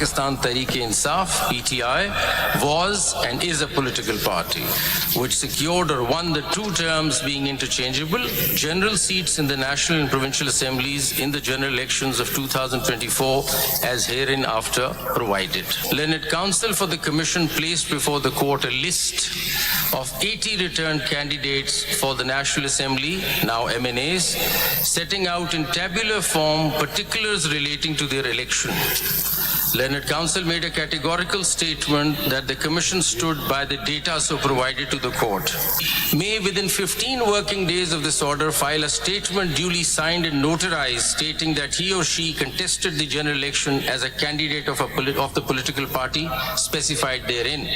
Pakistan Tehreek-e-Insaf (PTI) was and is a political party which secured or won the two terms being interchangeable general seats in the national and provincial assemblies in the general elections of 2024 as hereinafter provided. Learned Counsel for the Commission placed before the court a list of 80 returned candidates for the National Assembly, now MNAs, setting out in tabular form particulars relating to their election. Learned Counsel made a categorical statement that the Commission stood by the data so provided to the court. May, within 15 working days of this order, file a statement duly signed and notarized stating that he or she contested the general election as a candidate of the political party specified therein.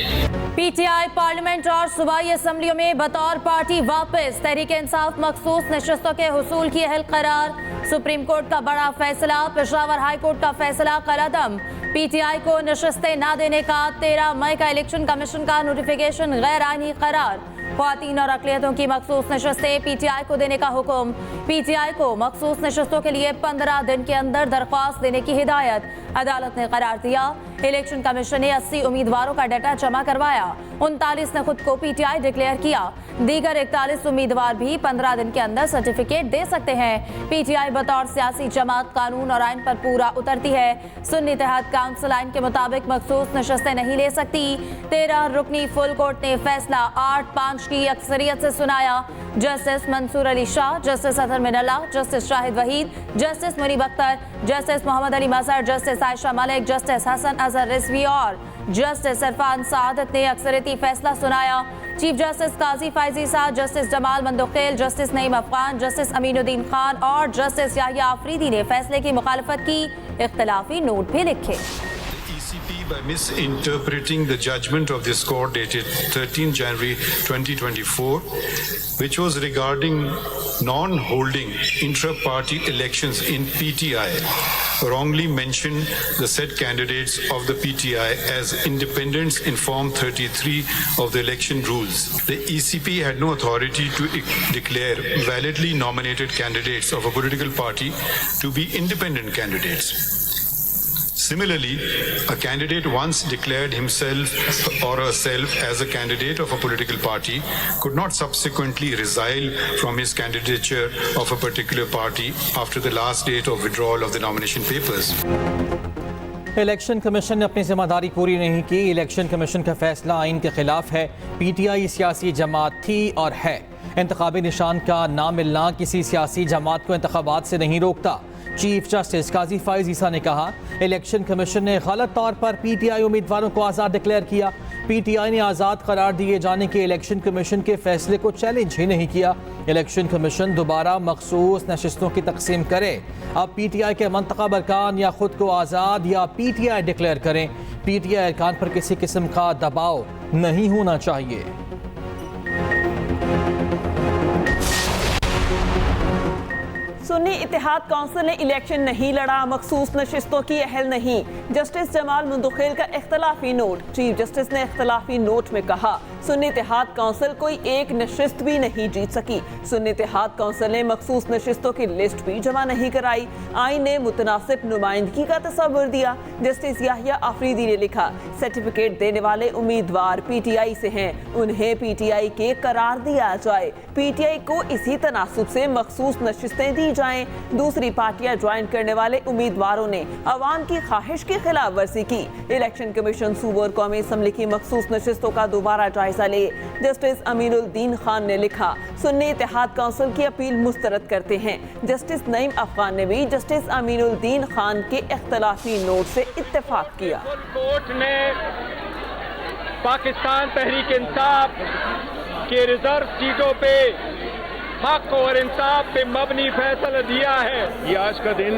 PTI parliament और सूबाई असम्बलियों में बतौर party वापस। तहरीक इंसाफ मखसूस नशस्तों के हुसूल की अहल करार। सुप्रीम कोर्ट का बड़ा फैसला। पेशावर हाई कोर्ट का फैसला कलअदम। PTI को नशस्तें ना देने का 13 मई का इलेक्शन कमीशन का नोटिफिकेशन गैर आईनी करार। ख्वातीन और अक़लियतों की मखसूस नशस्तें PTI को देने का हुक्म। PTI को मखसूस नशस्तों के लिए 15 दिन के अंदर दरख्वास्त देने की हिदायत। अदालत ने करार दिया। इलेक्शन कमीशन ने 80 उम्मीदवारों का डाटा जमा करवाया। 39 ने खुद को PTI डिक्लेयर किया। दीगर 41 उम्मीदवार भी 15 दिन के अंदर सर्टिफिकेट दे सकते हैं। PTI बतौर सियासी जमात कानून और आइन पर पूरा उतरती है। सुन्नी इत्तेहाद काउंसिल आइन के मुताबिक मखसूस नशस्तें नहीं ले सकती। 13 रुकनी फुल कोर्ट ने फैसला 8-5 की अक्सरियत से सुनाया। Justice Mansoor Ali Shah, justice Athar Minallah, justice Shahid Waheed, justice Munib Akhtar, justice Mohammad Ali Mazhar, justice Ayesha Malik, justice Hasan Azhar Rizvi और जस्टिस इरफान सआदत ने अक्सरियती फैसला सुनाया। चीफ जस्टिस काजी फायजी साहब, justice Jamal Mandokhel, justice Naeem Afghan, justice Aminuddin Khan और जस्टिस याहिया आफरीदी ने फैसले की मुखालफत की। इख्तिलाफी नोट भी लिखे। By misinterpreting the judgment of this court dated 13 January 2024, which was regarding non-holding intra-party elections in PTI, wrongly mentioned the said candidates of the PTI as independents in Form 33 of the election rules. The ECP had no authority to declare validly nominated candidates of a political party to be independent candidates. Similarly, a candidate once declared himself or herself as a candidate of a political party could not subsequently resile from his candidature of a particular party after the last date of withdrawal of the nomination papers. Election commission ने अपनी जिम्मेदारी पूरी नहीं की। Election commission का फैसला आइन के खिलाफ है। PTI सियासी जमात थी और है। इंतखाबी निशान का ना मिलना किसी सियासी जमात को इंतखाबात से नहीं रोकता। चीफ जस्टिस काजी फायज ईसा ने कहा, इलेक्शन कमीशन ने गलत तौर पर PTI उम्मीदवारों को आज़ाद डिक्लेयर किया। PTI ने आज़ाद करार दिए जाने के इलेक्शन कमीशन के फैसले को चैलेंज ही नहीं किया। इलेक्शन कमीशन दोबारा मखसूस नशस्तों की तकसीम करे। अब PTI के मुंतखब अरकान या खुद को आज़ाद या PTI डिक्लेयर करें। PTI अरकान पर किसी किस्म का दबाव नहीं होना चाहिए। सुन्नी इत्तेहाद काउंसिल ने इलेक्शन नहीं लड़ा, मखसूस नशिस्तों की अहल नहीं। जस्टिस जमाल मंदोखेल का इख्तलाफी नोट। चीफ जस्टिस ने इख्तलाफी नोट में कहा, सुन्नी इत्तेहाद काउंसिल कोई एक नशिस्त भी नहीं जीत सकी। सुन्नी इत्तेहाद काउंसिल ने मखसूस नशिस्तों की लिस्ट भी जमा नहीं कराई। आइन ने मुतनासिब नुमाइंदगी का तस्वुर दिया। जस्टिस याहिया आफरीदी ने लिखा, सर्टिफिकेट देने वाले उम्मीदवार PTI से हैं, उन्हें PTI के करार दिया जाए। PTI को इसी तनासुब से मखसूस नशिस्तें दी जाएं। दूसरी पार्टियां ज्वाइन करने वाले उम्मीदवारों ने अवाम की ख्वाहिश की खिलाफ वर्जी की। इलेक्शन कमीशन सूबा और कौमी असम्बली की मखसूस नशिस्तों का दोबारा जायजा ले। जस्टिस अमीनुद्दीन खान ने लिखा, सुन्नी इत्तेहाद काउंसिल की अपील मुस्तरद करते हैं। जस्टिस नईम अफगान ने भी जस्टिस अमीनुद्दीन खान के इख्तलाफी नोट से इत्तेफाक किया। कोर्ट ने पाकिस्तान तहरीक इंसाफ के रिजर्व सीटों पे हक और इंसाफ पे मबनी फैसला दिया है। ये आज का दिन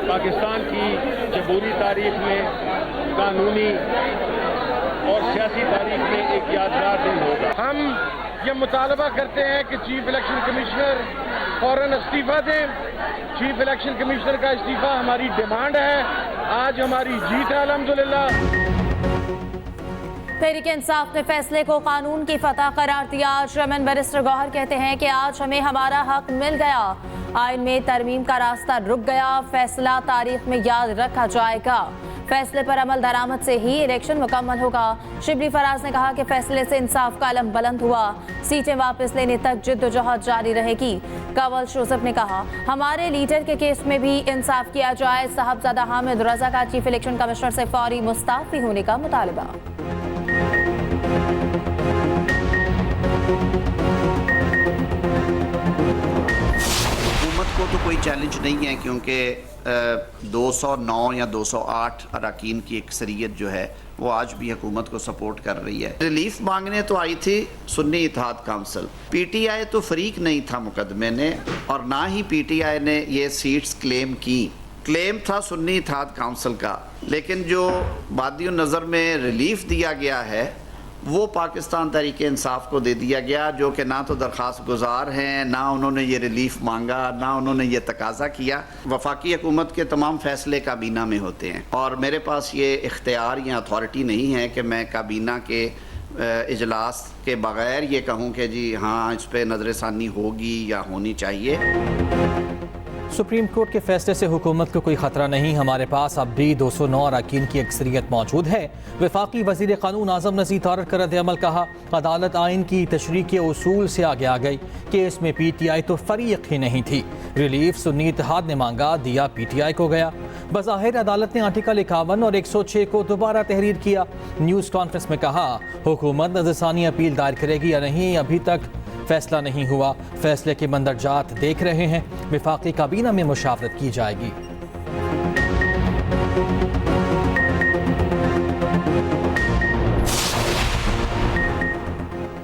पाकिस्तान की जमहूरी तारीख में, कानूनी और सियासी तारीख में एक यादगार दिन होगा। हम ये मुतालबा करते हैं कि चीफ इलेक्शन कमिश्नर फौरन इस्तीफा दें। चीफ इलेक्शन कमिश्नर का इस्तीफा हमारी डिमांड है। आज हमारी जीत है अल्हम्दुलिल्लाह। तहरीक इंसाफ ने फैसले को कानून की फतह करार दिया। चेयरमैन बैरिस्टर गौहर कहते हैं कि आज हमें हमारा हक मिल गया। आइन में तरमीम का रास्ता रुक गया। फैसला तारीख में याद रखा जाएगा। फैसले पर अमल दरामद से ही इलेक्शन मुकम्मल होगा। शिबली फराज ने कहा कि फैसले से इंसाफ का अलम बुलंद हुआ, सीटें वापस लेने तक जिद्दोजहद जारी रहेगी। कंवल जोसेफ ने कहा, हमारे लीडर के केस में भी इंसाफ किया जाए। साहबजादा हामिद रजा का चीफ इलेक्शन कमिश्नर से फौरी मुस्ताफी होने का मुतालबा। हुकूमत को तो कोई चैलेंज नहीं है, क्योंकि 209 या 208 अरकान की अक्सरियत जो है वो आज भी हुकूमत को सपोर्ट कर रही है। रिलीफ मांगने तो आई थी सुन्नी इत्तेहाद काउंसिल, पीटीआई तो फरीक नहीं था मुकदमे ने, और ना ही पीटीआई ने ये सीट्स क्लेम की। क्लेम था सुन्नी इत्तेहाद काउंसिल का, लेकिन जो बादियो नज़र में रिलीफ दिया गया है वो पाकिस्तान तहरीक इंसाफ को दे दिया गया, जो कि ना तो दरख्वास्त गुजार हैं, ना उन्होंने ये रिलीफ मांगा, ना उन्होंने ये तकाजा किया। वफाकी हुकूमत के तमाम फैसले काबीना में होते हैं, और मेरे पास ये इख्तियार या अथॉरिटी नहीं है कि मैं काबीना के इजलास के बगैर ये कहूँ कि जी हाँ इस पर नज़रसानी होगी या होनी चाहिए। सुप्रीम कोर्ट के फैसले से हुकूमत को कोई खतरा नहीं, हमारे पास अब भी 209 अरकान की अक्सरियत मौजूद है। वफाकी वज़ीर क़ानून आज़म नज़ीर तारक का रद्द-ए-अमल कहा, अदालत आइन की तशरीह के उसूल से आगे आ गई, केस में पीटीआई तो फरीक ही नहीं थी। रिलीफ सुन्नी इत्तेहाद ने मांगा, दिया पीटीआई को गया। बज़ाहिर अदालत ने आर्टिकल 51 और 106 को दोबारा तहरीर किया। न्यूज़ कॉन्फ्रेंस में कहा, हुकूमत नज़रसानी अपील दायर करेगी या नहीं, अभी तक फैसला नहीं हुआ। फैसले के मंदरजात देख रहे हैं, वफाकी काबीना में मुशावरत की जाएगी।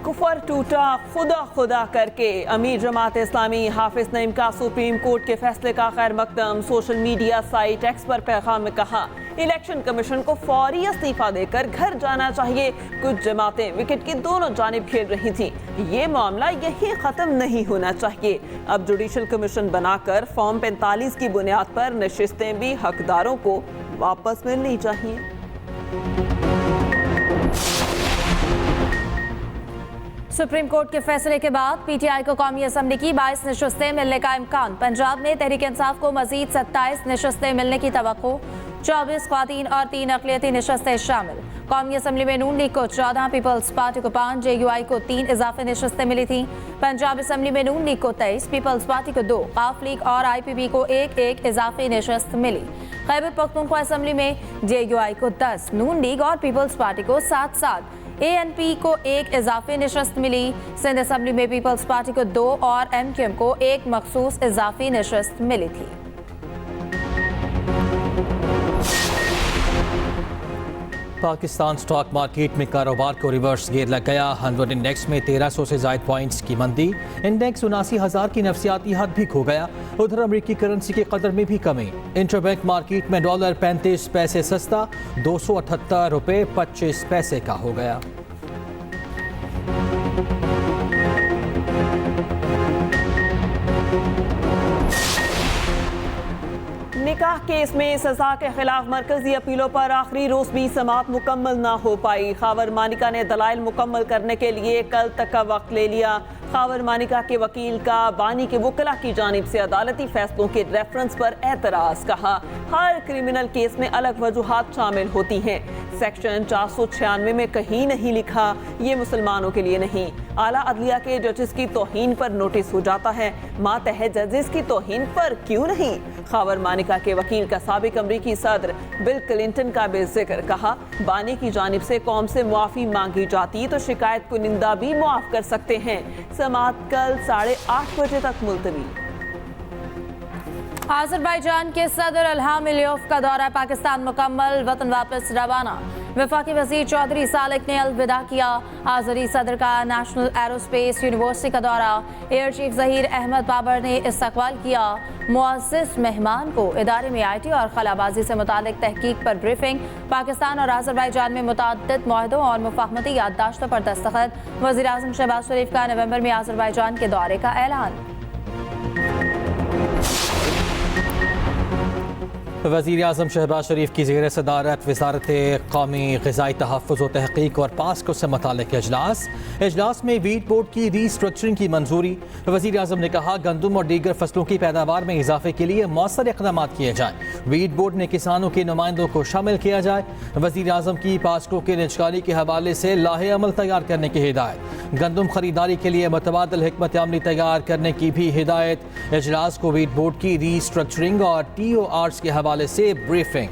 कुफर टूटा खुदा खुदा करके, अमीर जमात इस्लामी हाफिज नईम का सुप्रीम कोर्ट के फैसले का खैर मकदम। सोशल मीडिया साइट एक्स पर पैगाम में कहा, इलेक्शन कमीशन को फौरी इस्तीफा देकर घर जाना चाहिए। कुछ जमातें विकेट की दोनों जानिब खेल रही थी, ये मामला यही खत्म नहीं होना चाहिए। अब जुडिशल कमीशन बनाकर फॉर्म 45 की बुनियाद पर नशिस्तें भी हकदारों को वापस मिलनी चाहिए। सुप्रीम कोर्ट के फैसले के बाद पीटीआई को कौमी असम्बली की 22 नशस्तें मिलने का इम्कान। पंजाब में तहरीक इंसाफ को मजीद 27 नशस्तें मिलने की तवक्को। 24 ख्वातीन और 3 अक़लियती नशस्तें शामिल। कौमी असम्बली में नून लीग को 14, पीपल्स पार्टी को 5, JUI को 3 इजाफी नशस्तें मिली थी। पंजाब असम्बली में नून लीग को 23, पीपल्स पार्टी को 2, काफ लीग और IPP को 1-1 इजाफी नशस्त मिली। खैबर पख्तूनख्वा असम्बली में JUI को 10, नून लीग और पीपल्स पार्टी को 7-7, ANP को 1 इजाफी नशस्त मिली। सिंध असम्बली में पीपल्स पार्टी को 2 और MQM को 1 मखसूस इजाफी नशस्त मिली थी। पाकिस्तान स्टॉक मार्केट में कारोबार को रिवर्स गियर लग गया। 100 इंडेक्स में 1300 से ज़ायद पॉइंट्स की मंदी। इंडेक्स 79,000 की नफसियाती हद भी खो गया। उधर अमरीकी करेंसी के कदर में भी कमी। इंटरबैंक मार्केट में डॉलर 35 पैसे सस्ता, 278 रुपये 25 पैसे का हो गया। निकाह केस में सजा के खिलाफ मरकजी अपीलों पर आखिरी रोज भी समाअत मुकम्मल ना हो पाई। खावर मानिका ने दलाइल मुकम्मल करने के लिए कल तक का वक्त ले लिया। खावर मानिका के वकील का बानी के वकला की जानिब से अदालती फैसलों के रेफरेंस पर एतराज। कहा, हर क्रिमिनल केस में अलग वजूहात शामिल होती हैं। सेक्शन 496 में कहीं नहीं लिखा ये मुसलमानों के लिए नहीं। आला अदलिया के जजेस की तौहीन पर नोटिस हो जाता है, मातहत जजेस की तौहीन पर क्यों नहीं। खावर मानिका के वकील का साबिक अमरीकी सदर बिल क्लिंटन का भी जिक्र। कहा, बानी की जानिब से कौम से मुआफ़ी मांगी जाती तो शिकायत कुनिंदा भी मुआफ कर सकते हैं। समाअत कल 8:30 बजे तक मुलतवी। आज़रबाईजान के सदर इल्हाम अलियेव का दौरा पाकिस्तान मुकम्मल, वतन वापस रवाना। वफाकी वज़ीर चौधरी सालिक ने अलविदा किया। आज़री सदर का नेशनल एरोस्पेस यूनिवर्सिटी का दौरा। एयर चीफ ज़हीर अहमद बाबर ने इस्तकबाल किया। मुअज़्ज़िज़ मेहमान को इदारे में IT और खलाबाजी से मुतालिक तहकीक पर ब्रीफिंग। पाकिस्तान और आज़रबाईजान में मुतअद्दिद मुआहदों और मुफाहमती याददाश्तों पर दस्तखत। वज़ीर आज़म शहबाज शरीफ का नवंबर में आज़रबाईजान के दौरे का ऐलान। वज़ीर आज़म शहबाज शरीफ की ज़ेर सदारत वज़ारत क़ौमी ग़िज़ाई तहफ़्फ़ुज़ व तहक़ीक़ और पास्को से मुताल्लिक़ इजलास में वीट बोर्ड की रीस्ट्रक्चरिंग की मंजूरी। वज़ीर आज़म ने कहा गंदम और दीगर फसलों की पैदावार में इजाफे के लिए मौसर इक़दाम किए जाएँ। वीट बोर्ड में किसानों के नुमाइंदों को शामिल किया जाए। वज़ीर आज़म की पास्को के निजकारी के हवाले से लाहे अमल तैयार करने की हिदायत। गंदम खरीदारी के लिए मुतबादिल हिकमत अमली तैयार करने की भी हिदायत। इजलास को वीट बोर्ड की रीस्ट्रक्चरिंग और TORs के हवाले से ब्रीफिंग।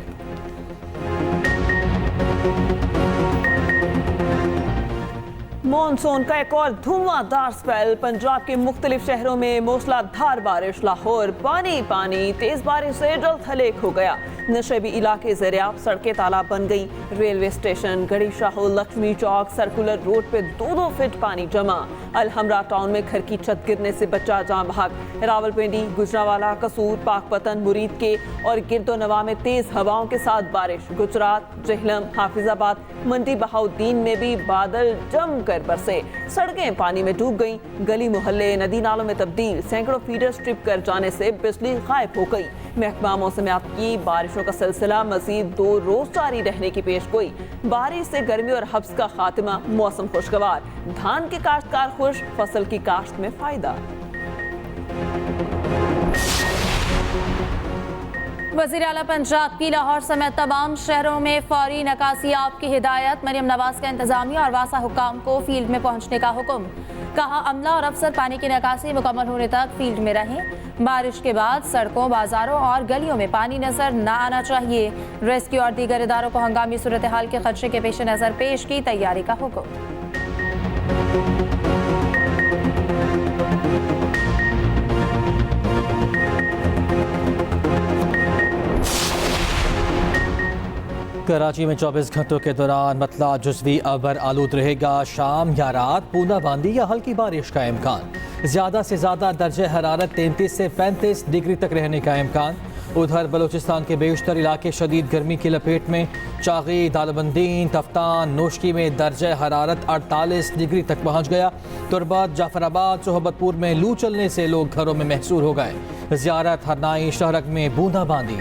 मॉनसून का एक और धुआंधार स्पेल। पंजाब के मुख्तलिफ शहरों में मूसलाधार बारिश। लाहौर पानी पानी, तेज बारिश से जल्द हलेक हो गया। नशेबी इलाके ज़रियाब, सड़कें तालाब बन गई। रेलवे स्टेशन, गड़ी शाहो, लक्ष्मी चौक, सर्कुलर रोड पे 2-2 फीट पानी जमा। अलहमरा टाउन में घर की छत गिरने से बच्चा जान बहक। रावलपिंडी, गुजरावाला, कसूर, पाकपतन, मुरीद के और गिरदोनवा में तेज हवाओं के साथ बारिश। गुजरात, जेहलम, हाफिजाबाद, मंडी बहाउद्दीन में भी बादल जमकर बरसे। सड़कें पानी में डूब गईं। गली मोहल्ले नदी नालों में तब्दील। सैकड़ों फीडर स्ट्रिप कर जाने से बिजली गायब हो गई। महकमा मौसमियात की बारिशों का सिलसिला मजीद 2 रोज जारी रहने की पेशगोई। बारिश से गर्मी और हब्स का खात्मा। मौसम खुशगवार। धान के काश्तकार खुश, फसल की काश्त में फायदा। वज़ीर आला पंजाब की लाहौर समेत तमाम शहरों में फौरी नकासियाब की हिदायत। मरियम नवाज का इंतजामिया और वासा हुकाम को फील्ड में पहुंचने का हुक्म। कहा अमला और अफसर पानी की निकासी मुकम्मल होने तक फील्ड में रहें। बारिश के बाद सड़कों, बाजारों और गलियों में पानी नजर न आना चाहिए। रेस्क्यू और दीगर इदारों को हंगामी सूरत हाल के खदशे के पेश नज़र पेश की तैयारी का हुक्म। कराची में 24 घंटों के दौरान मतला जुज़वी अबर आलूद रहेगा। शाम या रात बूंदाबांदी या हल्की बारिश का इम्कान। ज़्यादा से ज़्यादा दर्जे हरारत 33 से 35 डिग्री तक रहने का इम्कान। उधर बलूचिस्तान के बेशतर इलाके शदीद गर्मी की लपेट में। चागी, दालबंदीन, तफ्तान, नोशकी में दर्जे हरारत 48 डिग्री तक पहुँच गया। तुरबत, जाफराबाद, सोहबतपुर में लू चलने से लोग घरों में महसूर हो गए। ज़ियारत, हरनाई, शहरक में बूंदाबांदी।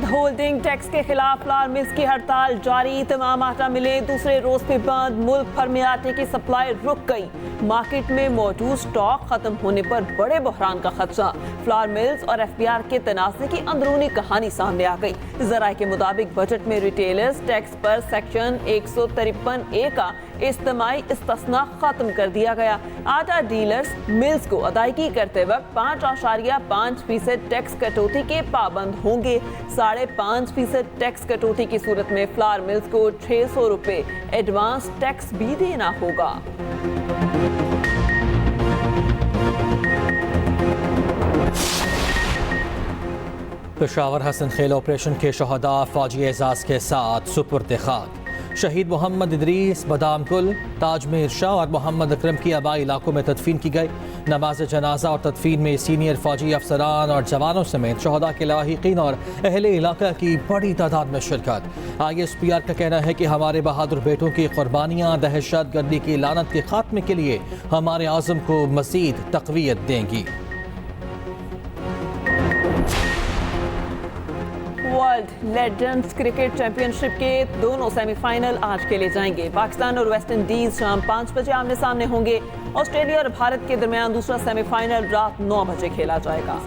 होल्डिंग टैक्स के खिलाफ फ्लावर मिल्स की हड़ताल जारी। तमाम आटा मिले दूसरे रोज पे बंद। मुल्क भर में आटे की सप्लाई रुक गई। मार्केट में मौजूद स्टॉक खत्म होने पर बड़े बहरान का खदशा। फ्लावर मिल्स और FBR के तनाज़े की अंदरूनी कहानी सामने आ गई। ज़राए के मुताबिक बजट में रिटेलर्स टैक्स पर सेक्शन 153A का इज्तिमाई इस्तिस्ना खत्म कर दिया गया। आटा डीलर्स मिल्स को अदायगी करते वक्त 5.5% टैक्स कटौती के पाबंद होंगे। 5.5% टैक्स कटौती की सूरत में फ्लावर मिल्स को 600 रुपए एडवांस टैक्स भी देना होगा। पेशावर हसन खेल ऑपरेशन के शहदा फौजी एजाज के साथ सुपुर्द खाक। शहीद मोहम्मद इदरीस, बदाम कुल, ताजमेर शाह और मोहम्मद अकरम की आबाई इलाकों में तदफीन की गई। नमाज जनाजा और तदफीन में सीनियर फौजी अफसरान और जवानों समेत शहदा के लाहिकीन और अहले इलाका की बड़ी तादाद में शिरकत। ISPR का कहना है कि हमारे बहादुर बेटों की कुर्बानियाँ दहशत गर्दी की लानत के खात्मे के लिए हमारे आज़म को मज़ीद तक़वियत देंगी। वर्ल्ड लेजेंड्स क्रिकेट चैंपियनशिप के दोनों सेमीफाइनल आज खेले जाएंगे। पाकिस्तान और वेस्ट इंडीज शाम 5 बजे आमने सामने होंगे। ऑस्ट्रेलिया और भारत के दरमियान दूसरा सेमीफाइनल रात 9 बजे खेला जाएगा।